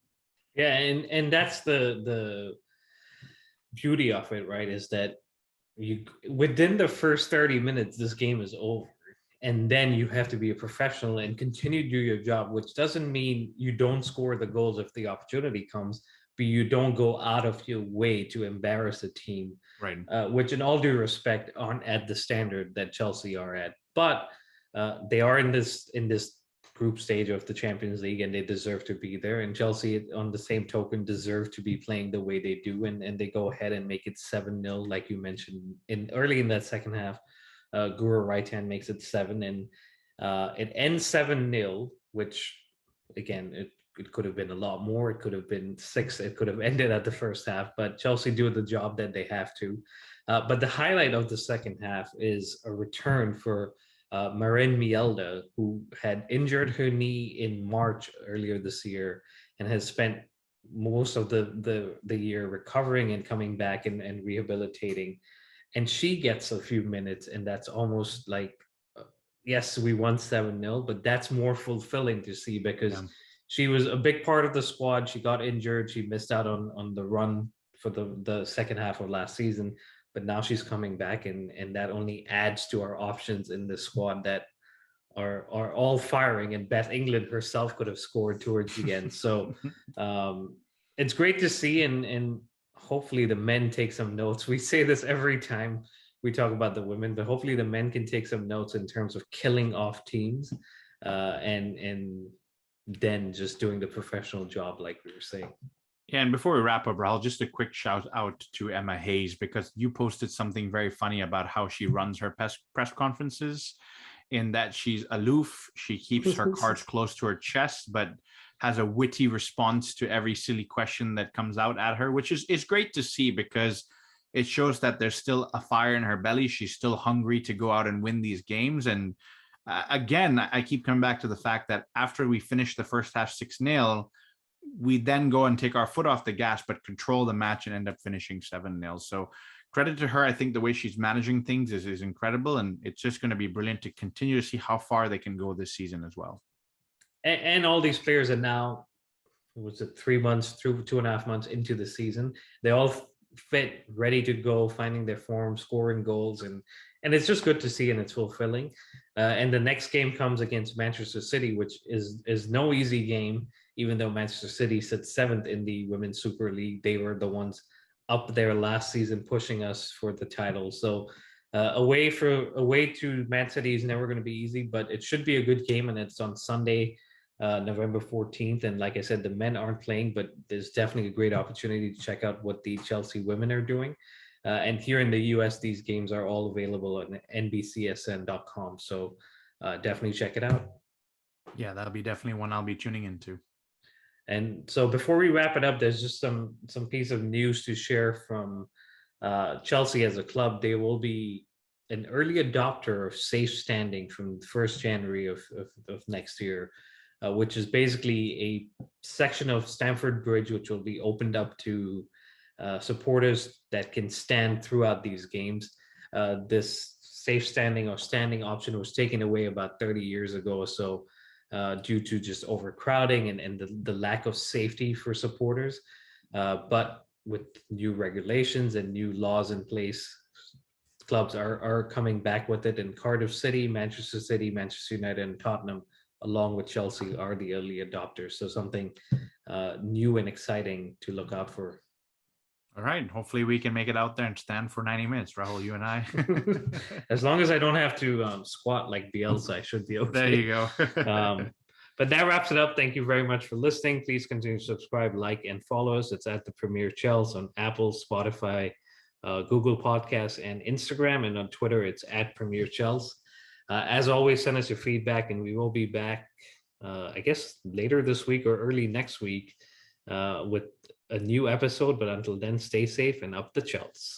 Yeah, and that's the beauty of it, right? Is that you within the first 30 minutes, this game is over. And then you have to be a professional and continue to do your job, which doesn't mean you don't score the goals if the opportunity comes, but you don't go out of your way to embarrass a team, Right. Which in all due respect aren't at the standard that Chelsea are at. But they are in this group stage of the Champions League, and they deserve to be there. And Chelsea, on the same token, deserve to be playing the way they do, and they go ahead and make it 7-0, like you mentioned, early in that second half. Guru right hand makes it 7, and it ends 7-0, which again, it could have been a lot more. It could have been 6. It could have ended at the first half, but Chelsea do the job that they have to. But the highlight of the second half is a return for Maren Mielda, who had injured her knee in March earlier this year and has spent most of the year recovering and coming back and rehabilitating. And she gets a few minutes, and that's almost like, yes, we won 7-0, but that's more fulfilling to see, because she was a big part of the squad. She got injured. She missed out on the run for the second half of last season, but now she's coming back, and that only adds to our options in the squad that are all firing, and Beth England herself could have scored towards the end. So it's great to see, and hopefully the men take some notes. We say this every time we talk about the women, but hopefully the men can take some notes in terms of killing off teams, and then just doing the professional job, like we were saying. Yeah, and before we wrap up, Rahul, just a quick shout out to Emma Hayes, because you posted something very funny about how she runs her press conferences, in that she's aloof. She keeps her cards close to her chest, but has a witty response to every silly question that comes out at her, which is great to see, because it shows that there's still a fire in her belly. She's still hungry to go out and win these games. And again, I keep coming back to the fact that after we finish the first half 6-0, we then go and take our foot off the gas, but control the match and end up finishing 7-0. So credit to her. I think the way she's managing things is incredible. And it's just going to be brilliant to continue to see how far they can go this season as well. And all these players are now, was it 3 months through 2.5 months into the season? They all fit, ready to go, finding their form, scoring goals, and it's just good to see, and it's fulfilling. And the next game comes against Manchester City, which is no easy game. Even though Manchester City sits 7th in the Women's Super League, they were the ones up there last season pushing us for the title. So away to Man City is never going to be easy, but it should be a good game, and it's on Sunday, November 14th. And like I said, the men aren't playing, but there's definitely a great opportunity to check out what the Chelsea women are doing. And here in the US, these games are all available on nbcsn.com. So definitely check it out. Yeah, that'll be definitely one I'll be tuning into. And so before we wrap it up, there's just some piece of news to share from Chelsea as a club. They will be an early adopter of safe standing from the 1st January of next year, which is basically a section of Stamford Bridge which will be opened up to supporters that can stand throughout these games. This safe standing or standing option was taken away about 30 years ago or so, due to just overcrowding and the lack of safety for supporters. But with new regulations and new laws in place, clubs are coming back with it. And Cardiff City, Manchester City, Manchester United, and Tottenham, along with Chelsea, are the early adopters. So something new and exciting to look out for. All right. Hopefully we can make it out there and stand for 90 minutes, Rahul, you and I. As long as I don't have to squat like Bielsa, I should be okay. There you go. But that wraps it up. Thank you very much for listening. Please continue to subscribe, like, and follow us. It's at the Premier Chels on Apple, Spotify, Google Podcasts, and Instagram. And on Twitter, it's at Premier Chels. As always, send us your feedback, and we will be back, I guess, later this week or early next week with a new episode. But until then, stay safe and up the Chels.